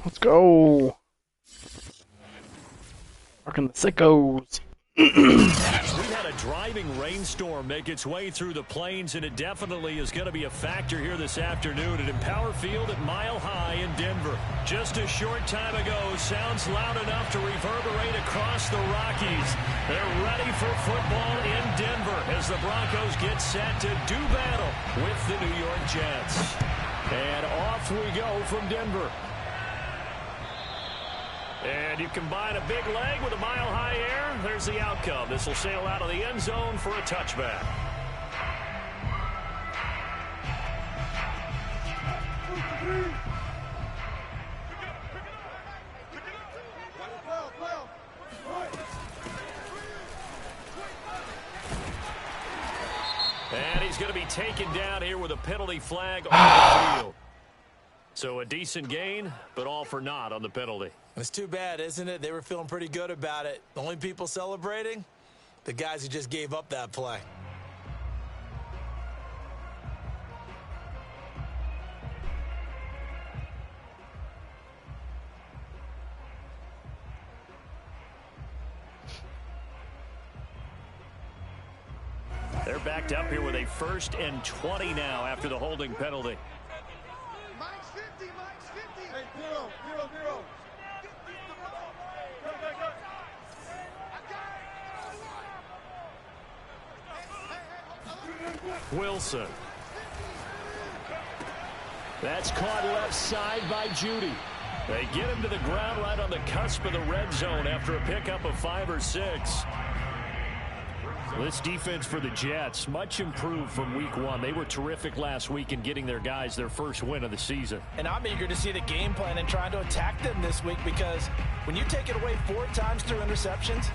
Let's go. Rocking the sickos. We've had a driving rainstorm make its way through the plains, and it definitely is going to be a factor here this afternoon at Empower Field at Mile High in Denver. Just a short time ago, sounds loud enough to reverberate across the Rockies. They're ready for football in Denver as the Broncos get set to do battle with the New York Jets. And off we go from Denver. And you combine a big leg with a mile-high air, there's the outcome. This will sail out of the end zone for a touchback. And he's going to be taken down here with a penalty flag on the field. So a decent gain, but all for naught on the penalty. It's too bad, isn't it? They were feeling pretty good about it. The only people celebrating, the guys who just gave up that play. They're backed up here with a 1st and 20 now after the holding penalty. Wilson. That's caught left side by Judy. They get him to the ground right on the cusp of the red zone after a pickup of 5 or 6. This defense for the Jets, much improved from week 1. They were terrific last week in getting their guys their first win of the season. And I'm eager to see the game plan and trying to attack them this week, because when you take it away 4 times through interceptions,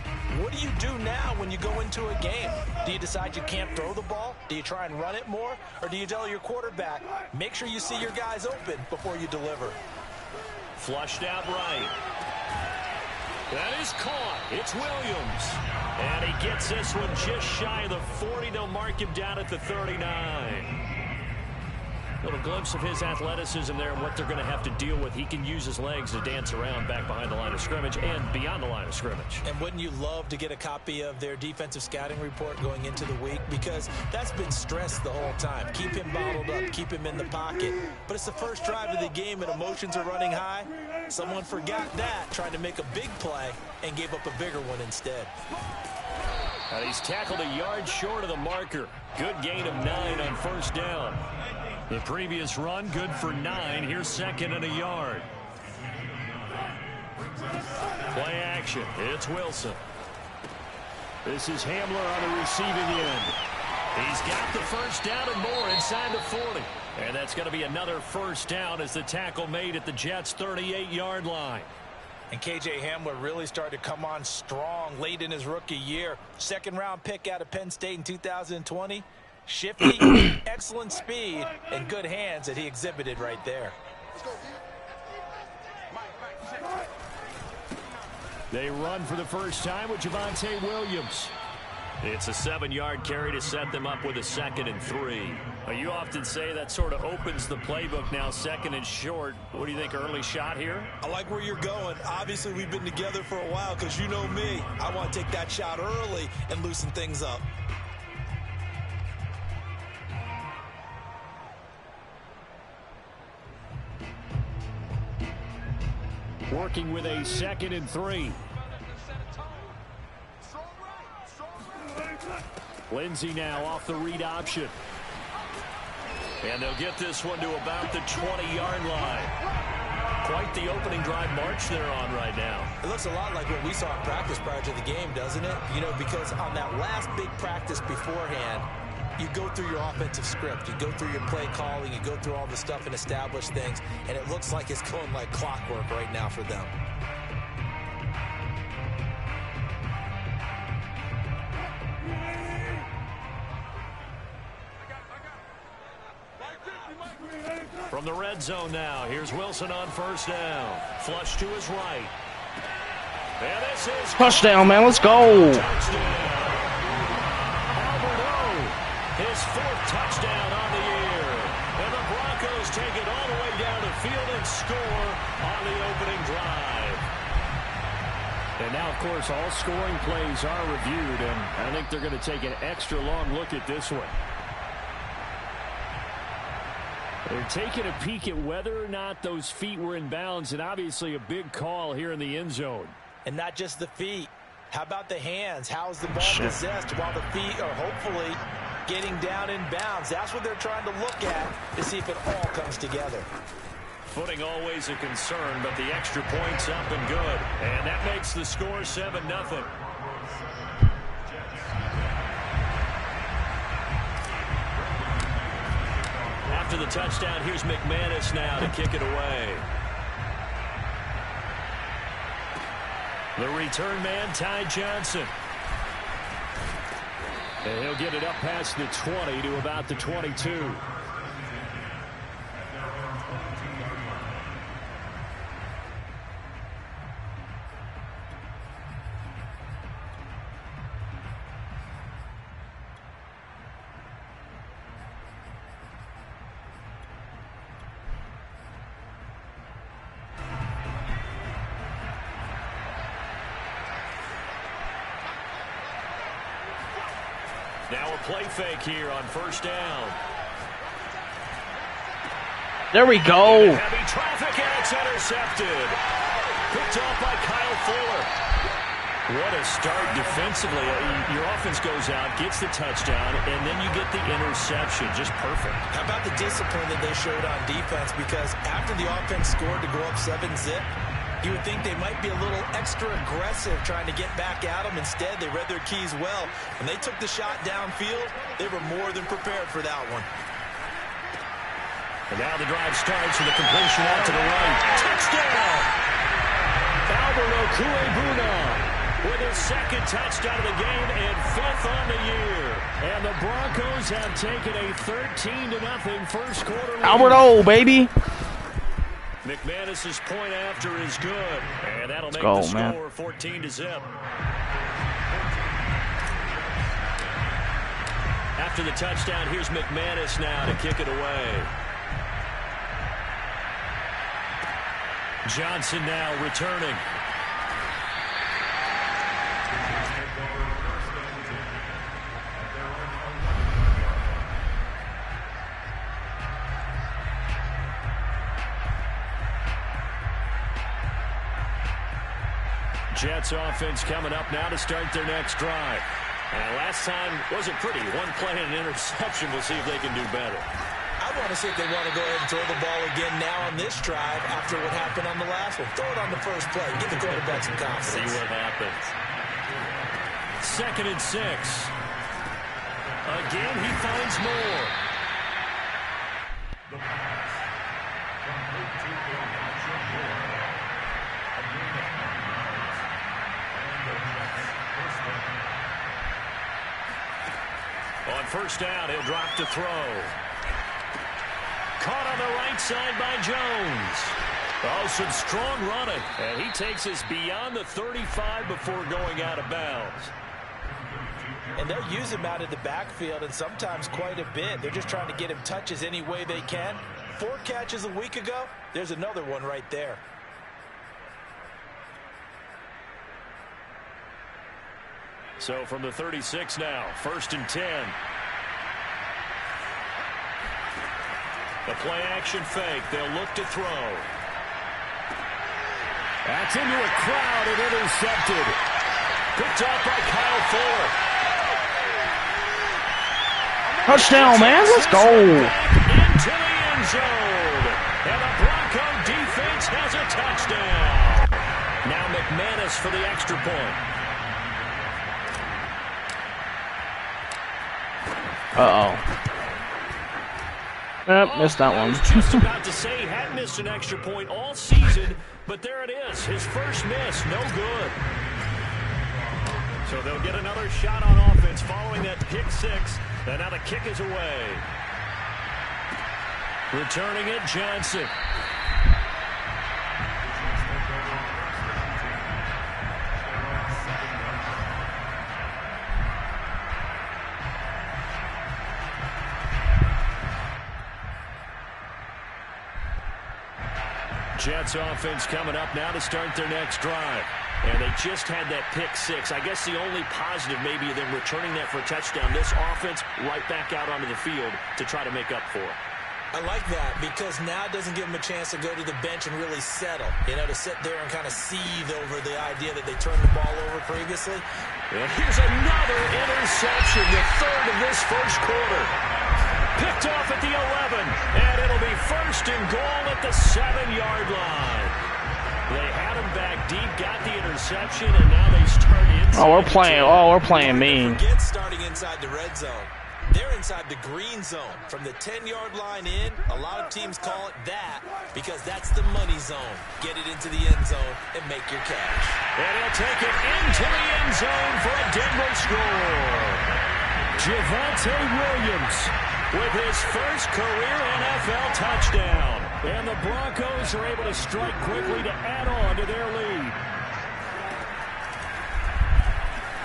what do you do now when you go into a game? Do you decide you can't throw the ball? Do you try and run it more? Or do you tell your quarterback, make sure you see your guys open before you deliver? Flushed out right. That is caught. It's Williams. And he gets this one just shy of the 40. They'll mark him down at the 39. Little glimpse of his athleticism there and what they're going to have to deal with. He can use his legs to dance around back behind the line of scrimmage and beyond the line of scrimmage. And wouldn't you love to get a copy of their defensive scouting report going into the week? Because that's been stressed the whole time. Keep him bottled up, keep him in the pocket. But it's the first drive of the game and emotions are running high. Someone forgot that, tried to make a big play and gave up a bigger one instead. And he's tackled a yard short of the marker. Good gain of 9 on 1st down. The previous run, good for 9. Here's 2nd and a yard. Play action. It's Wilson. This is Hamler on the receiving end. He's got the 1st down and more inside the 40. And that's going to be another 1st down as the tackle made at the Jets' 38-yard line. And K.J. Hamler really started to come on strong late in his rookie year. 2nd-round pick out of Penn State in 2020. Shifty, excellent speed, and good hands that he exhibited right there. They run for the first time with Javonte Williams. It's a 7-yard carry to set them up with a 2nd and 3. You often say that sort of opens the playbook now, 2nd and short. What do you think, early shot here? I like where you're going. Obviously, we've been together for a while because you know me. I want to take that shot early and loosen things up. Working with a 2nd and 3. Lindsey now off the read option. And they'll get this one to about the 20-yard line. Quite the opening drive march they're on right now. It looks a lot like what we saw in practice prior to the game, doesn't it? You know, because on that last big practice beforehand, you go through your offensive script, you go through your play calling, you go through all the stuff and establish things, and it looks like it's going like clockwork right now for them. From the red zone now, here's Wilson on 1st down. Flush to his right. And this is Touchdown, man. Let's go. Touchdown. His 4th touchdown on the year. And the Broncos take it all the way down the field and score on the opening And now, of course, all scoring plays are reviewed, and I think they're going to take an extra long look at this one. They're taking a peek at whether or not those feet were in bounds, and obviously a big call here in the end zone. And not just the feet. How about the hands? How's the ball possessed while the feet are hopefully getting down in bounds? That's what they're trying to look at to see if it all comes together. Footing always a concern, but the extra point's up and good. And that makes the score 7-0. After the touchdown, here's McManus now to kick it away. The return man, Ty Johnson. And he'll get it up past the 20 to about the 22. Now a play fake here on first down. There we go. Heavy traffic, and it's intercepted. Picked off by Kyle Fuller. What a start defensively. Your offense goes out, gets the touchdown, and then you get the interception. Just perfect. How about the discipline that they showed on defense? Because after the offense scored to go up 7-zip, you would think they might be a little extra aggressive trying to get back at them. Instead, they read their keys well. When they took the shot downfield, they were more than prepared for that one. And now the drive starts with a completion out to the right. Touchdown! Albert Okuebuna with his second touchdown of the game and fifth on the year. And the Broncos have taken a 13-0 first quarter lead. Albert O, baby. McManus's point after is good, and that'll make go, the score man. 14-0. After the touchdown, here's McManus now to kick it away. Johnson now returning. Jets offense coming up now to start their next drive. And last time wasn't pretty. One play and an interception. We'll see if they can do better. I want to see if they want to go ahead and throw the ball again now on this drive after what happened on the last one. Throw it on the first play. Give the quarterback some confidence. See what happens. 2nd and 6. Again, he finds more. On first down, he'll drop to throw. Caught on the right side by Jones. Oh, some strong running. And he takes us beyond the 35 before going out of bounds. And they'll use him out of the backfield, and sometimes quite a bit. They're just trying to get him touches any way they can. 4 catches a week ago. There's another one right there. So from the 36 now, 1st and 10. The play action fake. They'll look to throw. That's into a crowd and intercepted. Picked up by Kyle Fuller. Touchdown, man. Let's go. Into the end zone. And the Bronco defense has a touchdown. Now McManus for the extra point. Missed that I one. was just about to say he hadn't missed an extra point all season, but there it is. His first miss, no good. So they'll get another shot on offense following that pick 6. And now the kick is away. Returning it, Johnson. Jets offense coming up now to start their next drive. And they just had that pick six. I guess the only positive maybe of them returning that for a touchdown. This offense right back out onto the field to try to make up for it. I like that because now it doesn't give them a chance to go to the bench and really settle. You know, to sit there and kind of seethe over the idea that they turned the ball over previously. And here's another interception, the third of this first quarter. Picked off at the 11, and it'll be first and goal at the 7-yard line. They had him back deep, got the interception, and now they start inside. We're playing mean. Forget starting inside the red zone. They're inside the green zone. From the 10-yard line in, a lot of teams call it that because that's the money zone. Get it into the end zone and make your cash. And he'll take it into the end zone for a Denver score. Javonte Williams with his first career NFL touchdown. And the Broncos are able to strike quickly to add on to their lead.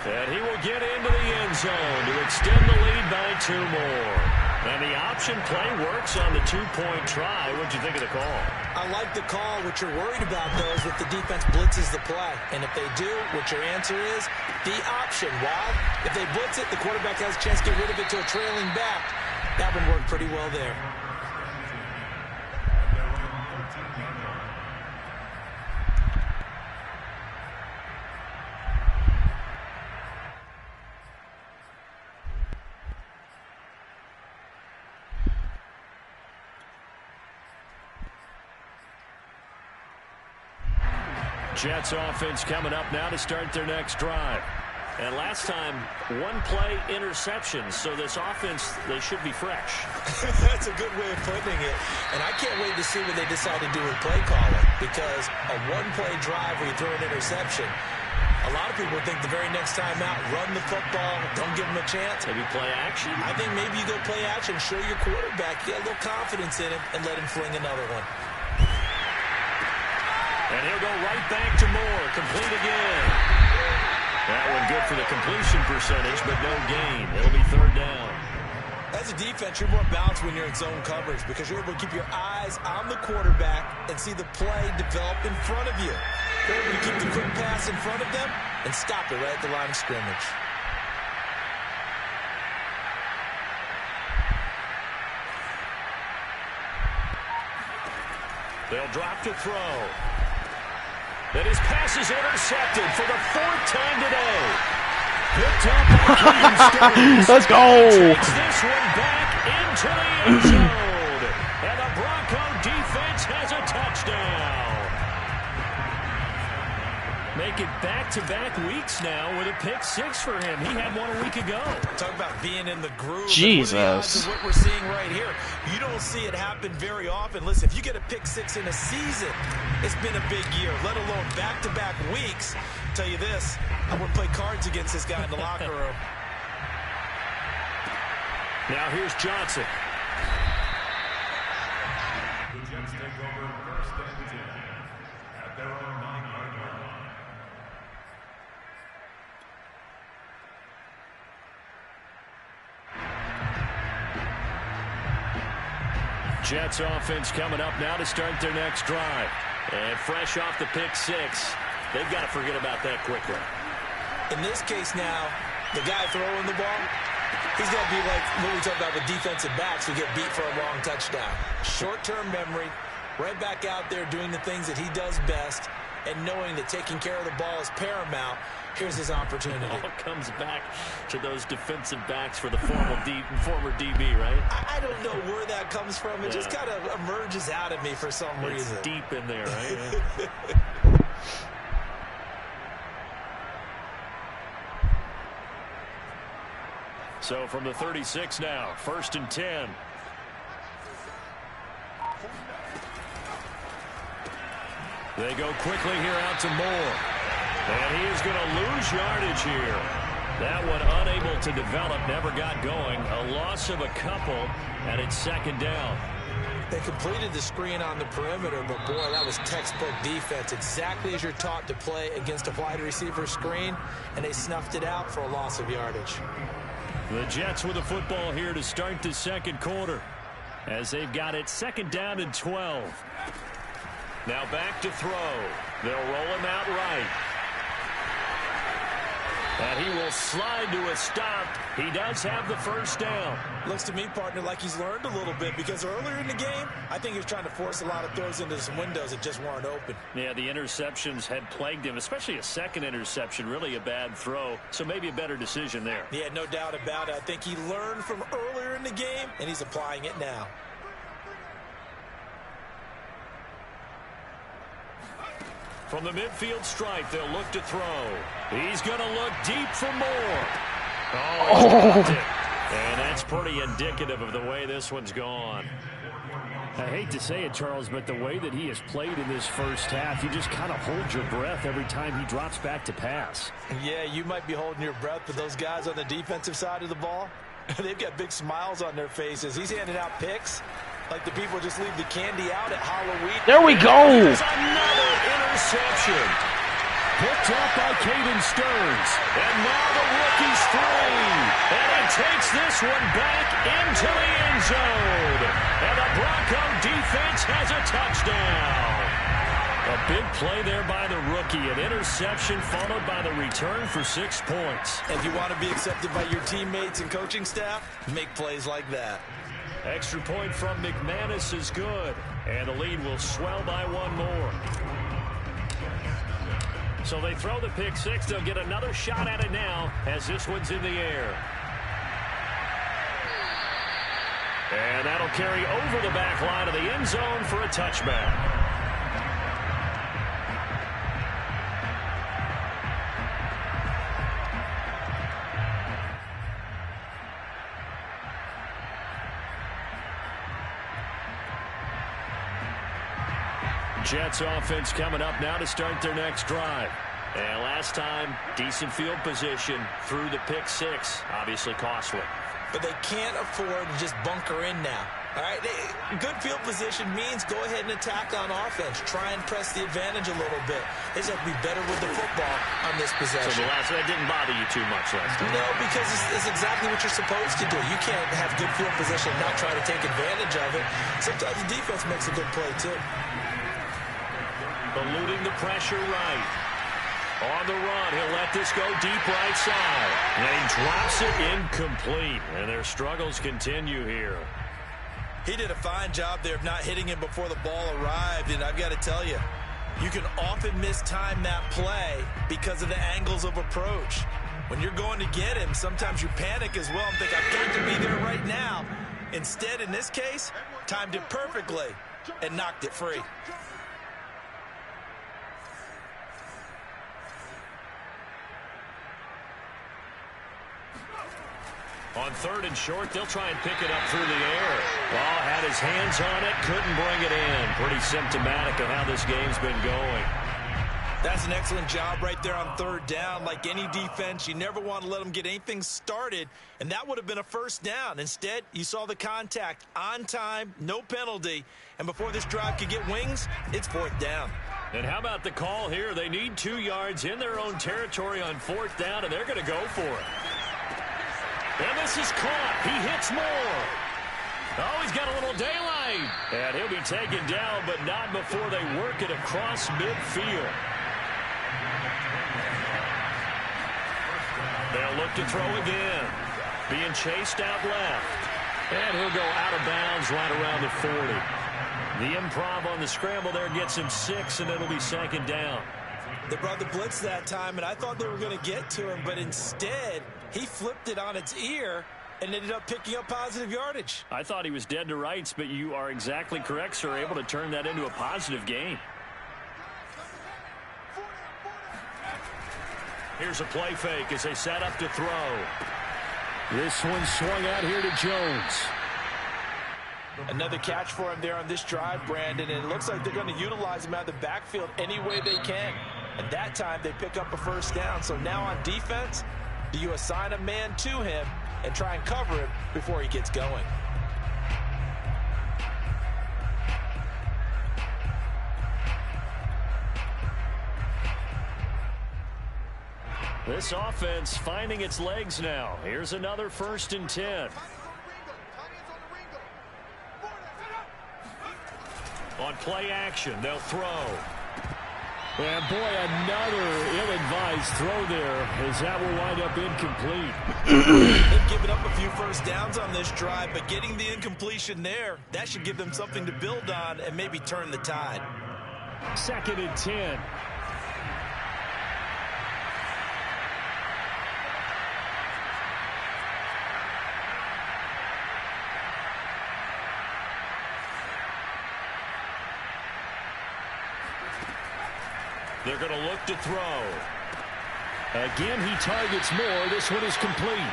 And he will get into the end zone to extend the lead by 2 more. And the option play works on the 2-point try. What'd you think of the call? I like the call. What you're worried about, though, is that the defense blitzes the play. And if they do, what your answer is, the option. Why? If they blitz it, the quarterback has a chance to get rid of it to a trailing back. That one worked pretty well there. Jets offense coming up now to start their next drive. And last time, 1-play interception. So this offense, they should be fresh. That's a good way of putting it. And I can't wait to see what they decide to do with play calling. Because a 1-play drive where you throw an interception, a lot of people think the very next time out, run the football, don't give them a chance. Maybe play action. I think maybe you go play action, show your quarterback, get a little confidence in him, and let him fling another one. And he'll go right back to Moore. Complete again. That one good for the completion percentage, but no gain. It'll be third down. As a defense, you're more balanced when you're in zone coverage because you're able to keep your eyes on the quarterback and see the play develop in front of you. You're able to keep the quick pass in front of them and stop it right at the line of scrimmage. They'll drop to throw. And his pass is intercepted for the 4th time today. Picked up by Keaton Stone. Let's go. Takes this one back into the end zone. And the Bronco defense has a touchdown. Make it back-to-back weeks now with a pick 6 for him. He had one a week ago. Talk about being in the groove. Jesus. What we're seeing right here. You don't see it happen very often. Listen, if you get a pick 6 in a season, it's been a big year, let alone back-to-back weeks. I'll tell you this, I wouldn't play cards against this guy in the locker room. Now here's Johnson. The Jets take over first and 10 at their own 9-yard line. Jets offense coming up now to start their next drive. And fresh off the pick 6, they've got to forget about that quickly. In this case now, the guy throwing the ball, he's got to be like what we talk about with defensive backs who get beat for a long touchdown. Short-term memory, right back out there doing the things that he does best, and knowing that taking care of the ball is paramount. Here's his opportunity. It all comes back to those defensive backs for the former DB, right? I don't know where that comes from. It just kind of emerges out of me for some reason. It's deep in there, right? So from the 36 now, 1st and 10. They go quickly here out to Moore. And he is going to lose yardage here. That one unable to develop, never got going. A loss of a couple, and it's 2nd down. They completed the screen on the perimeter, but boy, that was textbook defense. Exactly as you're taught to play against a wide receiver screen, and they snuffed it out for a loss of yardage. The Jets with the football here to start the 2nd quarter, as they've got it 2nd down and 12. Now back to throw. They'll roll him out right. And he will slide to a stop. He does have the first down. Looks to me, partner, like he's learned a little bit, because earlier in the game, I think he was trying to force a lot of throws into some windows that just weren't open. Yeah, the interceptions had plagued him, especially a second interception, really a bad throw. So maybe a better decision there. Yeah, no doubt about it. I think he learned from earlier in the game, and he's applying it now. From the midfield stripe, they'll look to throw. He's going to look deep for more. Oh, he dropped it. And that's pretty indicative of the way this one's gone. I hate to say it, Charles, but the way that he has played in this first half, you just kind of hold your breath every time he drops back to pass. Yeah, you might be holding your breath, but those guys on the defensive side of the ball, they've got big smiles on their faces. He's handing out picks like the people just leave the candy out at Halloween. There we go. There's another interception. Picked up by Caden Stearns. And now the rookie's free. And he takes this one back into the end zone. And the Bronco defense has a touchdown. A big play there by the rookie. An interception followed by the return for 6 points. If you want to be accepted by your teammates and coaching staff, make plays like that. Extra point from McManus is good. And the lead will swell by one more. So they throw the pick six. They'll get another shot at it now as this one's in the air. And that'll carry over the back line of the end zone for a touchback. Jets offense coming up now to start their next drive. And last time, decent field position through the pick six. Obviously costly. But they can't afford to just bunker in now. All right, good field position means go ahead and attack on offense. Try and press the advantage a little bit. They just have to be better with the football on this possession. So the last one didn't bother you too much last time? No, because it's exactly what you're supposed to do. You can't have good field position and not try to take advantage of it. Sometimes the defense makes a good play, too. Eluding the pressure right. On the run, he'll let this go deep right side. And he drops it incomplete. And their struggles continue here. He did a fine job there of not hitting him before the ball arrived. And I've got to tell you, you can often mistime that play because of the angles of approach. When you're going to get him, sometimes you panic as well and think, I've got to be there right now. Instead, in this case, timed it perfectly and knocked it free. On third and short, they'll try and pick it up through the air. Ball had his hands on it, couldn't bring it in. Pretty symptomatic of how this game's been going. That's an excellent job right there on third down. Like any defense, you never want to let them get anything started, and that would have been a first down. Instead, you saw the contact on time, no penalty, and before this drive could get wings, it's fourth down. And how about the call here? They need 2 yards in their own territory on fourth down, and they're going to go for it. And this is caught. He hits more. Oh, he's got a little daylight. And he'll be taken down, but not before they work it across midfield. They'll look to throw again. Being chased out left. And he'll go out of bounds right around the 40. The improv on the scramble there gets him 6, and it'll be second down. They brought the blitz that time, and I thought they were going to get to him, but instead he flipped it on its ear and ended up picking up positive yardage. I thought he was dead to rights, but you are exactly correct, sir. Able to turn that into a positive gain. Here's a play fake as they set up to throw. This one swung out here to Jones. Another catch for him there on this drive, Brandon, and it looks like they're going to utilize him out of the backfield any way they can. And that time they pick up a first down. So now on defense, do you assign a man to him and try and cover him before he gets going? This offense finding its legs now. Here's another 1st and 10. On play action. They'll throw. And boy, another ill-advised throw there, as that will wind up incomplete. They've given up a few first downs on this drive, but getting the incompletion there, that should give them something to build on and maybe turn the tide. 2nd and 10. They're going to look to throw. Again, he targets more. This one is complete.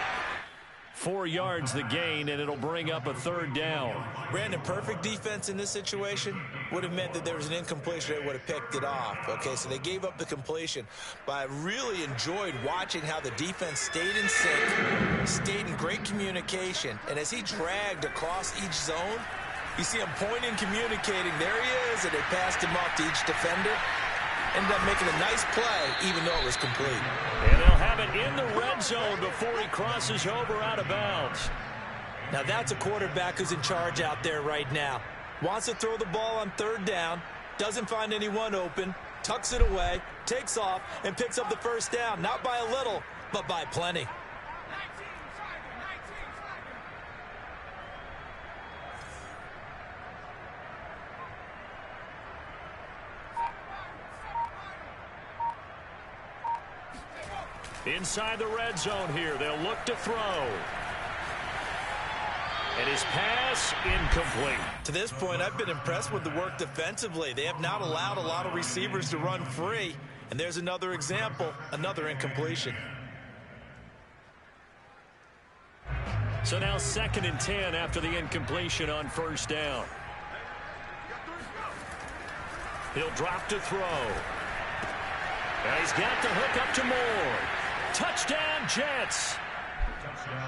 4 yards the gain, and it'll bring up a 3rd down. Brandon, perfect defense in this situation would have meant that there was an incompletion. They would have picked it off. Okay, so they gave up the completion. But I really enjoyed watching how the defense stayed in sync, stayed in great communication. And as he dragged across each zone, you see him pointing, communicating. There he is, and they passed him off to each defender. Ended up making a nice play, even though it was complete. And they'll have it in the red zone before he crosses over out of bounds. Now that's a quarterback who's in charge out there right now. Wants to throw the ball on 3rd down, doesn't find anyone open, tucks it away, takes off, and picks up the 1st down. Not by a little, but by plenty. Inside the red zone here, they'll look to throw. And his pass incomplete. To this point, I've been impressed with the work defensively. They have not allowed a lot of receivers to run free. And there's another example, another incompletion. So now 2nd and 10 after the incompletion on 1st down. He'll drop to throw. And he's got the hook up to Moore. Touchdown, Jets.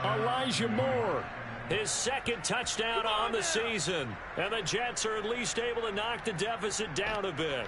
Elijah Moore. His 2nd touchdown on the season. And the Jets are at least able to knock the deficit down a bit.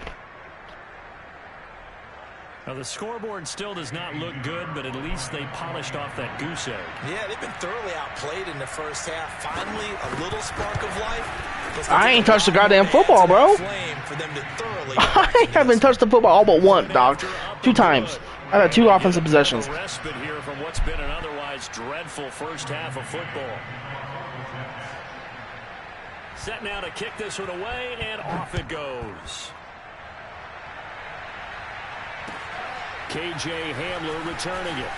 Now, the scoreboard still does not look good, but at least they polished off that goose egg. Yeah, they've been thoroughly outplayed in the first half. Finally, a little spark of life. I ain't touched the goddamn football, bro. I haven't touched the football all but one, dog. 2 times. I had 2 offensive possessions. Respite here from what's been an otherwise dreadful first half of football. Set now to kick this one away, and off it goes. K.J. Hamler returning it.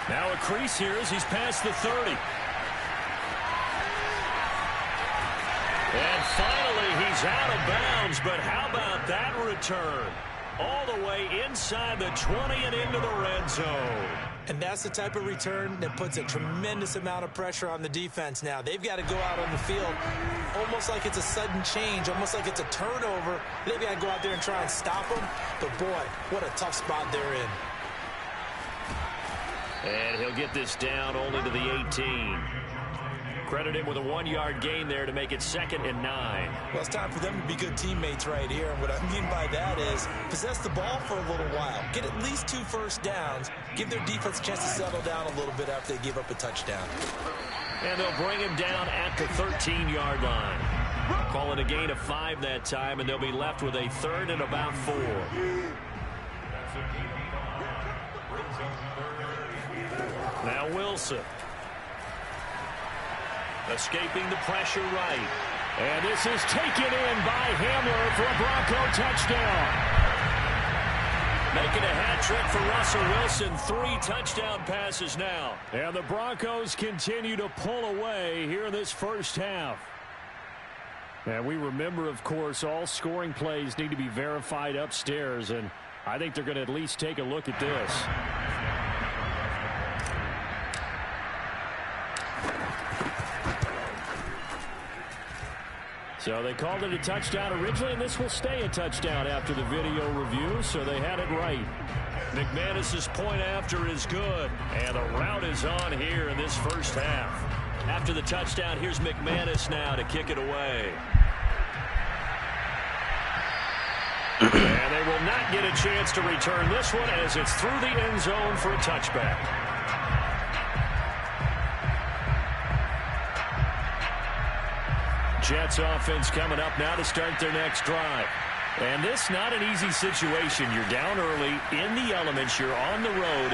Now a crease here as he's past the 30. And finally, he's out of bounds, but how about that return? All the way inside the 20 and into the red zone. And that's the type of return that puts a tremendous amount of pressure on the defense now. They've got to go out on the field almost like it's a sudden change, almost like it's a turnover. They've got to go out there and try and stop them. But, boy, what a tough spot they're in. And he'll get this down only to the 18. Credit him with a 1-yard gain there to make it 2nd and 9. Well, it's time for them to be good teammates right here. And what I mean by that is possess the ball for a little while. Get at least 2 first downs. Give their defense a chance to settle down a little bit after they give up a touchdown. And they'll bring him down at the 13-yard line. Call it a gain of 5 that time, and they'll be left with a 3rd and about 4. Now Wilson. Escaping the pressure right. And this is taken in by Hamler for a Bronco touchdown. Making a hat trick for Russell Wilson. 3 touchdown passes now. And the Broncos continue to pull away here in this first half. And we remember, of course, all scoring plays need to be verified upstairs. And I think they're going to at least take a look at this. So they called it a touchdown originally, and this will stay a touchdown after the video review, so they had it right. McManus's point after is good, and the route is on here in this first half. After the touchdown, here's McManus now to kick it away. And they will not get a chance to return this one as it's through the end zone for a touchback. Jets offense coming up now to start their next drive. And this not an easy situation. You're down early, in the elements, you're on the road.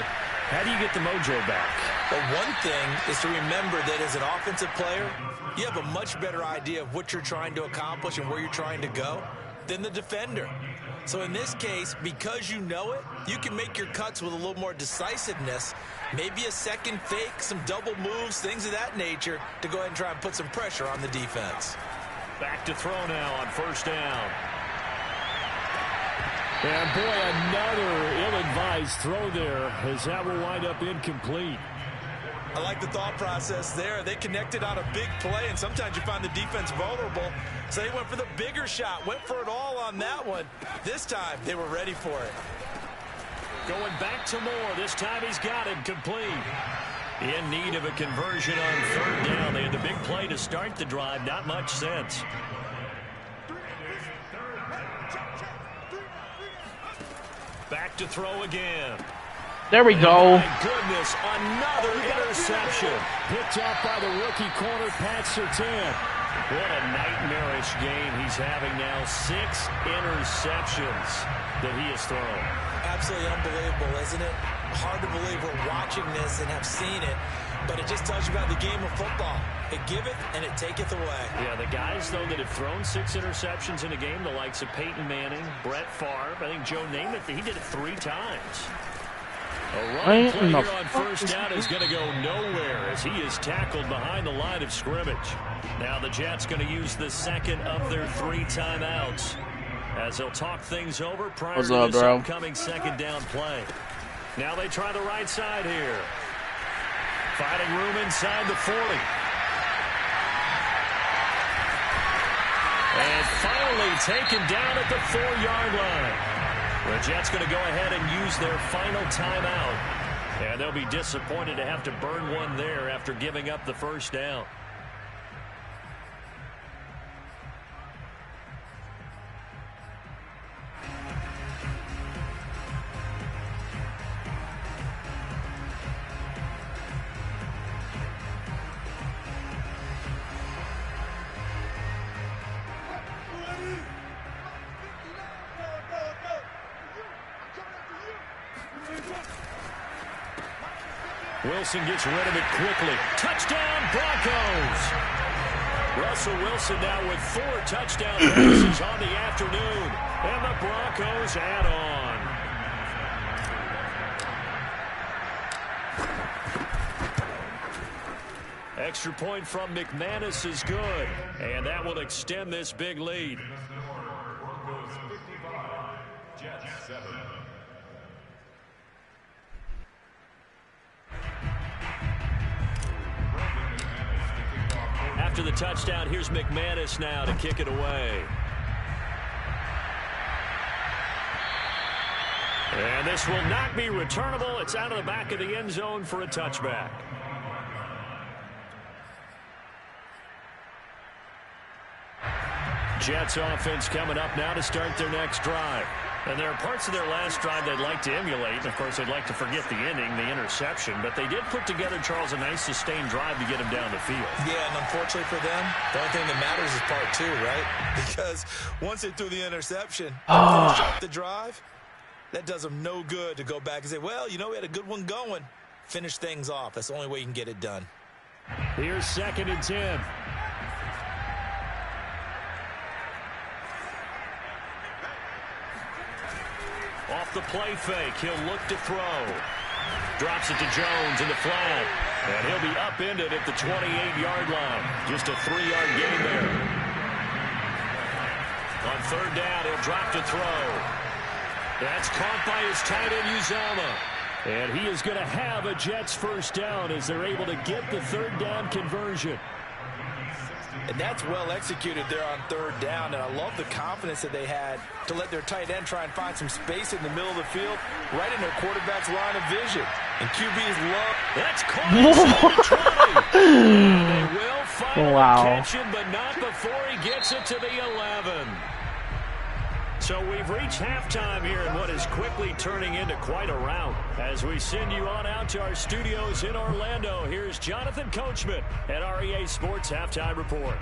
How do you get the mojo back? Well, one thing is to remember that as an offensive player, you have a much better idea of what you're trying to accomplish and where you're trying to go than the defender. So in this case, because you know it, you can make your cuts with a little more decisiveness, maybe a second fake, some double moves, things of that nature, to go ahead and try and put some pressure on the defense. Back to throw now on first down. And boy, another ill-advised throw there, as that will wind up incomplete. I like the thought process there. They connected on a big play, and sometimes you find the defense vulnerable. So they went for the bigger shot, went for it all on that one. This time, they were ready for it. Going back to Moore. This time he's got it complete. In need of a conversion on third down. They had the big play to start the drive. Not much sense. Back to throw again. There we go. My goodness, another interception. Picked up by the rookie corner, Pat Surtain. What a nightmarish game he's having now. 6 interceptions that he has thrown. Absolutely unbelievable, isn't it? Hard to believe we're watching this and have seen it, but it just tells you about the game of football. It giveth and it taketh away. Yeah, the guys, though, that have thrown 6 interceptions in a game, the likes of Peyton Manning, Brett Favre, I think Joe Namath, he did it 3 times. A running play here on first down is going to go nowhere as he is tackled behind the line of scrimmage. Now the Jets going to use the second of their 3 timeouts as they'll talk things over prior to this upcoming second down play. Now they try the right side here. Finding room inside the 40. And finally taken down at the 4-yard line. The Jets going to go ahead and use their final timeout. And they'll be disappointed to have to burn one there after giving up the first down. Wilson gets rid of it quickly. Touchdown, Broncos! Russell Wilson now with 4 touchdown passes on the afternoon. And the Broncos add on. Extra point from McManus is good. And that will extend this big lead. Broncos 55, Jets 7. After the touchdown, here's McManus now to kick it away. And this will not be returnable. It's out of the back of the end zone for a touchback. Jets offense coming up now to start their next drive. And there are parts of their last drive they'd like to emulate. Of course, they'd like to forget the ending, the interception. But they did put together, Charles, a nice sustained drive to get him down the field. Yeah, and unfortunately for them, the only thing that matters is part 2, right? Because once they threw the interception, finish up the drive, that does them no good to go back and say, well, you know, we had a good one going. Finish things off. That's the only way you can get it done. Here's 2nd and 10. Off the play fake, he'll look to throw. Drops it to Jones in the flat. And he'll be upended at the 28-yard line. Just a 3-yard gain there. On third down, he'll drop to throw. That's caught by his tight end, Uzomah. And he is going to have a Jets first down as they're able to get the third down conversion. And that's well executed there on third down. And I love the confidence that they had to let their tight end try and find some space in the middle of the field, right in their quarterback's line of vision. And QB's love. That's caught. They will finally catch him, but not before he gets it to the 11. So we've reached halftime here in what is quickly turning into quite a rout. As we send you on out to our studios in Orlando, here's Jonathan Coachman at REA Sports Halftime Report.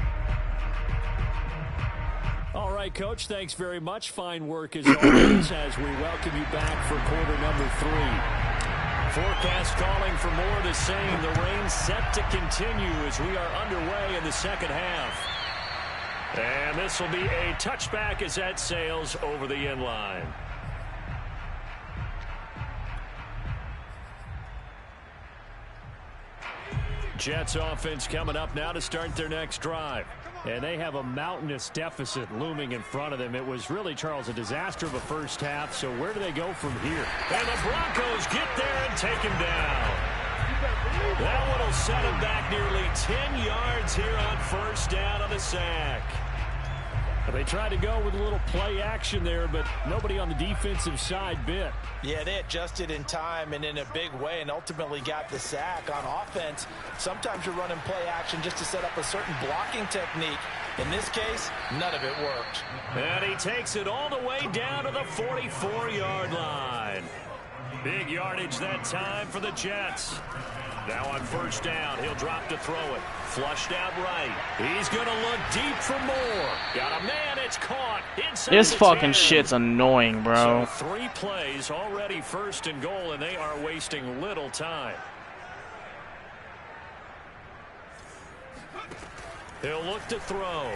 All right, Coach, thanks very much. Fine work as always as we welcome you back for quarter number 3. Forecast calling for more of the same. The rain set to continue as we are underway in the second half. And this will be a touchback as that sails over the end line. Jets offense coming up now to start their next drive. And they have a mountainous deficit looming in front of them. It was really, Charles, a disaster of a first half. So where do they go from here? And the Broncos get there and take him down. That one will set him back nearly 10 yards here on first down on the sack. They tried to go with a little play action there, but nobody on the defensive side bit. Yeah, they adjusted in time and in a big way and ultimately got the sack. On offense, sometimes you're running play action just to set up a certain blocking technique. In this case, none of it worked. And he takes it all the way down to the 44-yard line. Big yardage that time for the Jets. Now on first down, he'll drop to throw it. Flushed out right. He's going to look deep for more. Got a man, it's caught. This fucking shit's annoying, bro. So 3 plays already first and goal, and they are wasting little time. He'll look to throw.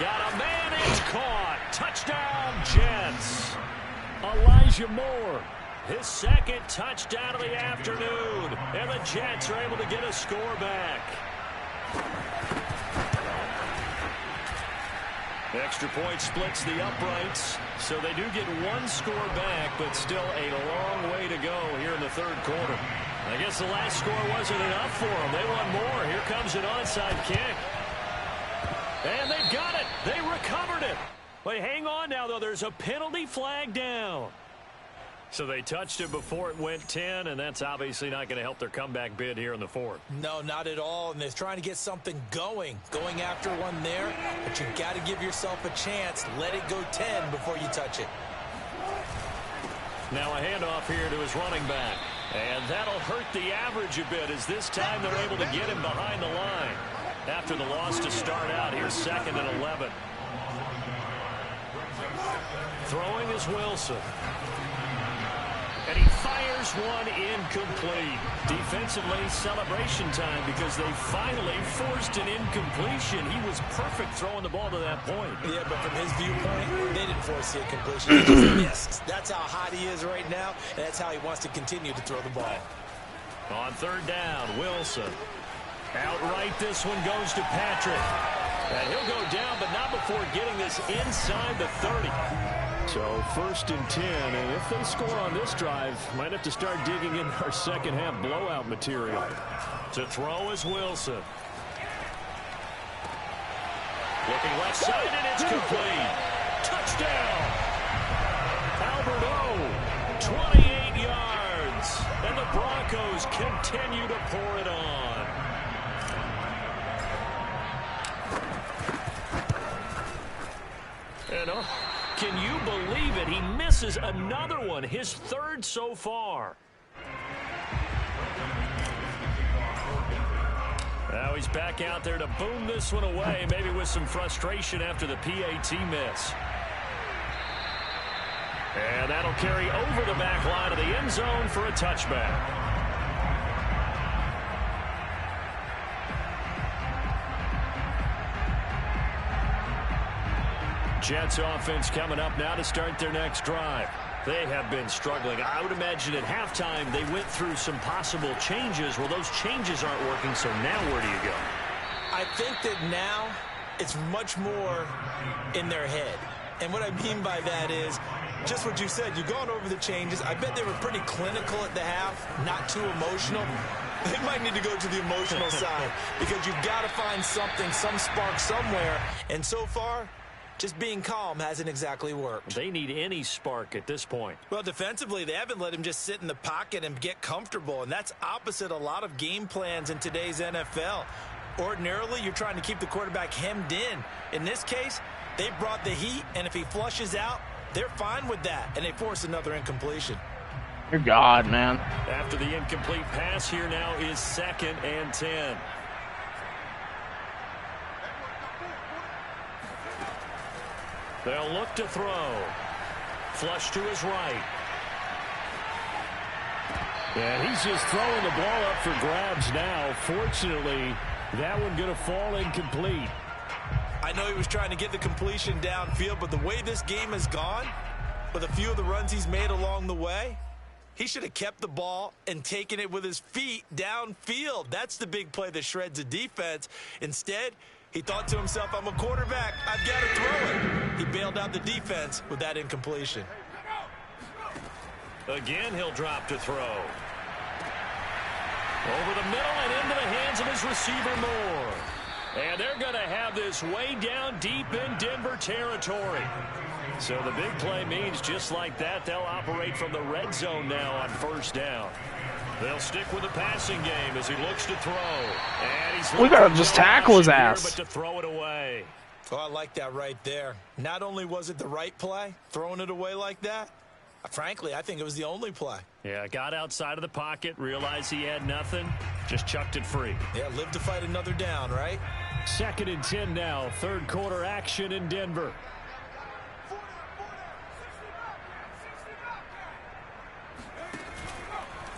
Got a man, it's caught. Touchdown, Jets. Elijah Moore. His second touchdown of the afternoon. And the Jets are able to get a score back. Extra point splits the uprights. So they do get 1 score back, but still a long way to go here in the third quarter. I guess the last score wasn't enough for them. They want more. Here comes an onside kick. And they've got it. They recovered it. Wait, hang on now, though. There's a penalty flag down. So they touched it before it went 10, and that's obviously not going to help their comeback bid here in the fourth. No, not at all, and they're trying to get something going after one there, but you got to give yourself a chance. Let it go 10 before you touch it. Now a handoff here to his running back, and that'll hurt the average a bit as this time they're able to get him behind the line. After the loss to start out, here's 2nd and 11. Throwing is Wilson. And he fires one incomplete. Defensively, celebration time because they finally forced an incompletion. He was perfect throwing the ball to that point. Yeah, but from his viewpoint, they didn't force the incompletion. He just missed. That's how hot he is right now, and that's how he wants to continue to throw the ball. On third down, Wilson. Outright, this one goes to Patrick. And he'll go down, but not before getting this inside the 30. So 1st and 10, and if they score on this drive, might have to start digging in our second half blowout material. To throw is Wilson. Looking left side, and it's complete. Touchdown! Albert O, 28 yards, and the Broncos continue to pour it on. And can you believe it? He misses another one, his 3rd so far. Now he's back out there to boom this one away, maybe with some frustration after the PAT miss. And that'll carry over the back line of the end zone for a touchback. Jets offense coming up now to start their next drive. They have been struggling. I would imagine at halftime they went through some possible changes. Well, those changes aren't working, so now where do you go? I think that now it's much more in their head. And what I mean by that is just what you said. You've gone over the changes. I bet they were pretty clinical at the half, not too emotional. They might need to go to the emotional side because you've got to find something, some spark somewhere. And so far, just being calm hasn't exactly worked. They need any spark at this point. Well, defensively, they haven't let him just sit in the pocket and get comfortable, and that's opposite a lot of game plans in today's NFL. Ordinarily, you're trying to keep the quarterback hemmed in. In this case, they brought the heat, and if he flushes out, they're fine with that, and they force another incompletion. Dear God, man. After the incomplete pass, here now is 2nd and 10. They'll look to throw. Flush to his right. And he's just throwing the ball up for grabs now. Fortunately, that one going to fall incomplete. I know he was trying to get the completion downfield, but the way this game has gone, with a few of the runs he's made along the way, he should have kept the ball and taken it with his feet downfield. That's the big play that shreds a defense. Instead, he thought to himself, I'm a quarterback, I've got to throw it. He bailed out the defense with that incompletion. Again, he'll drop to throw. Over the middle and into the hands of his receiver Moore. And they're going to have this way down deep in Denver territory. So the big play means just like that, they'll operate from the red zone now on first down. They'll stick with the passing game as he looks to throw. And he's we gotta just tackle his ass. But to throw it away. Oh, I like that right there. Not only was it the right play, throwing it away like that, frankly, I think it was the only play. Yeah, got outside of the pocket, realized he had nothing, just chucked it free. Yeah, live to fight another down, right? 2nd and 10 now, third quarter action in Denver.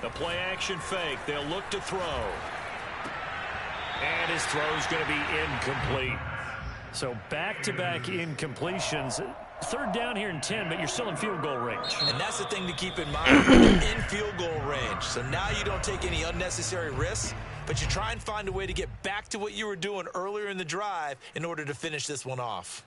The play action fake. They'll look to throw. And his throw's going to be incomplete. So back-to-back incompletions. Third down here in 10, but you're still in field goal range. And that's the thing to keep in mind. You're in field goal range. So now you don't take any unnecessary risks, but you try and find a way to get back to what you were doing earlier in the drive in order to finish this one off.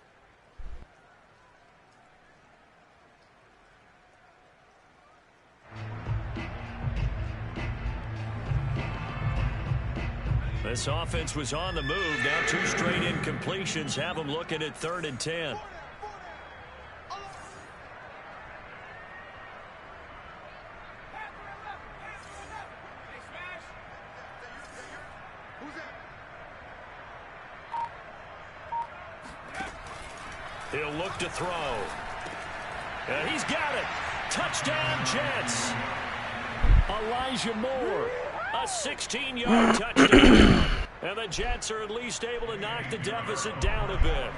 This offense was on the move. Now 2 straight incompletions have them looking at 3rd and 10. He'll look to throw. And he's got it. Touchdown, Jets. Elijah Moore. A 16-yard touchdown. And the Jets are at least able to knock the deficit down a bit.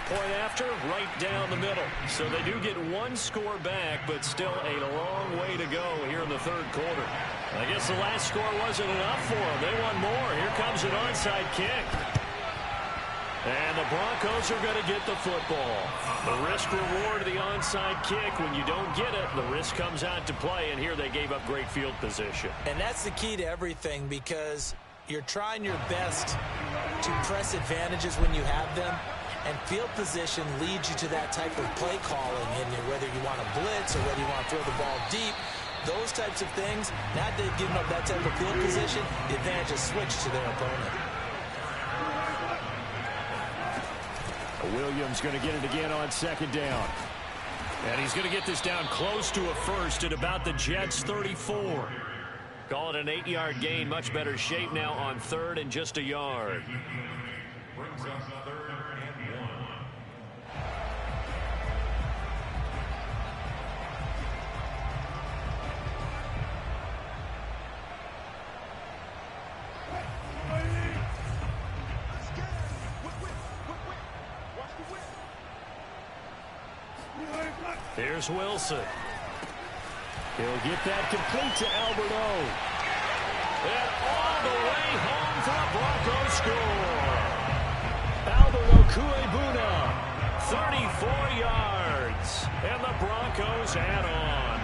Point after, right down the middle. So they do get 1 score back, but still a long way to go here in the 3rd quarter. I guess the last score wasn't enough for them. They want more. Here comes an onside kick. And the Broncos are going to get the football. The risk-reward of the onside kick, when you don't get it, the risk comes out to play, and here they gave up great field position. And that's the key to everything, because you're trying your best to press advantages when you have them, and field position leads you to that type of play calling, and whether you want to blitz or whether you want to throw the ball deep, those types of things, now that they've given up that type of field position, the advantage is switched to their opponent. Williams going to get it again on 2nd down. And he's going to get this down close to a first at about the Jets' 34. Call it an 8-yard gain. Much better shape now on 3rd and just a yard. Brings up 3rd and 1. Here's Wilson. He'll get that complete to Alberto. And all the way home for a Broncos score. Alberto Cuebuna, 34 yards. And the Broncos add on.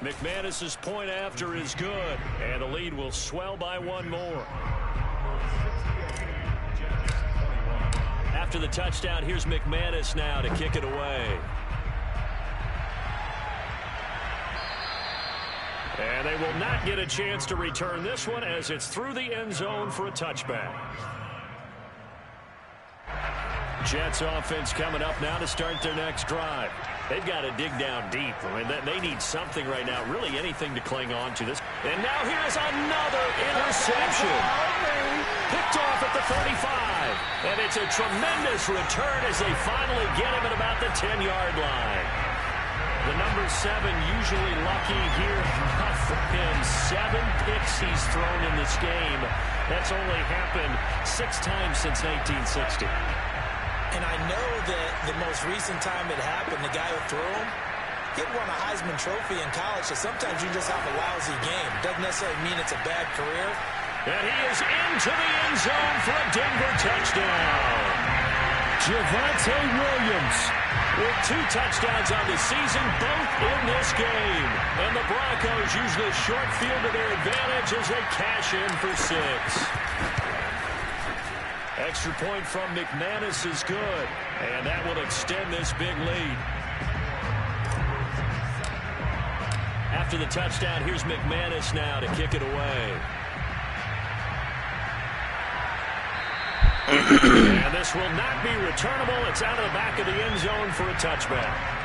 McManus's point after is good. And the lead will swell by 1 more. After the touchdown, here's McManus now to kick it away. And they will not get a chance to return this one as it's through the end zone for a touchback. Jets offense coming up now to start their next drive. They've got to dig down deep. I mean, they need something right now, really anything to cling on to this. And now here's another interception. Picked off at the 35. And it's a tremendous return as they finally get him at about the 10-yard line. The number 7 usually lucky here. Not for him. 7 picks he's thrown in this game. That's only happened 6 times since 1960. And I know that the most recent time it happened, the guy who threw him, he had won a Heisman Trophy in college, so sometimes you just have a lousy game. Doesn't necessarily mean it's a bad career. And he is into the end zone for a Denver touchdown. Javonte Williams with 2 touchdowns on the season, both in this game. And the Broncos use the short field to their advantage as they cash in for 6. Extra point from McManus is good, and that will extend this big lead. After the touchdown, here's McManus now to kick it away. And this will not be returnable. It's out of the back of the end zone for a touchback.